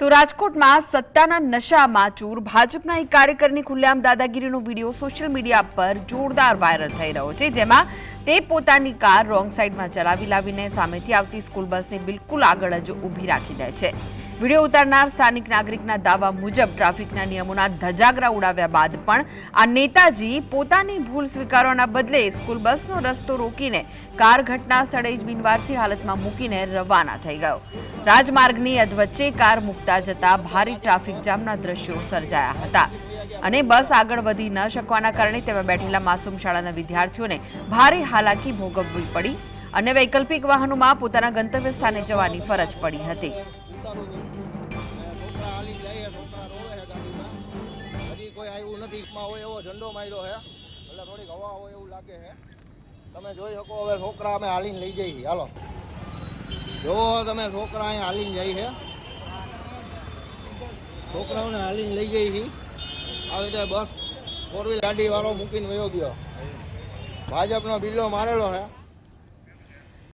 તો રાજકોટમાં સત્તાના નશામાં ચૂર ભાજપના એક કાર્યકરની ખુલ્લેઆમ દાદાગીરીનો વિડીયો સોશિયલ મીડિયા પર જોરદાર વાયરલ થઈ રહ્યો છે, જેમાં તે પોતાની કાર રોંગ સાઈડમાં ચલાવી લાવીને સામેથી આવતી સ્કૂલ બસને બિલકુલ આગળ જ ઊભી રાખી દે છે। વિડીયો ઉતારનાર સ્થાનિક નાગરિકના દાવા મુજબ ટ્રાફિકના નિયમોના ધજાગરા ઉડાવ્યા બાદ પણ આ નેતાજી પોતાની ભૂલ સ્વીકારવાના બદલે સ્કૂલ બસનો રસ્તો રોકીને કાર ઘટના સ્થળે જ બિનવારસી હાલતમાં મૂકીને રવાના થઈ ગયો। રાજમાર્ગની અધવચ્ચે કાર મૂકતા જતા ભારે ટ્રાફિક જામના દ્રશ્યો સર્જાયા હતા અને બસ આગળ વધી ન શકવાના કારણે તેમાં બેઠેલા માસૂમ શાળાના વિદ્યાર્થીઓને ભારે હાલાકી ભોગવવી પડી અને વૈકલ્પિક વાહનોમાં પોતાના ગંતવ્ય સ્થાને જવાની ફરજ પડી હતી। તમે જોઈ શકો હવે છોકરા અમે હાલીને લઈ જઈએ। હાલો જો તમે છોકરા અહીં હાલીને જાય છે, છોકરાઓને હાલીને લઈ જઈ છીએ। આવી રીતે બસ 4 વ્હીલ ગાડી વાળો મૂકીને વયો ગયો, ભાજપનો બિલ્લો મારેલો છે।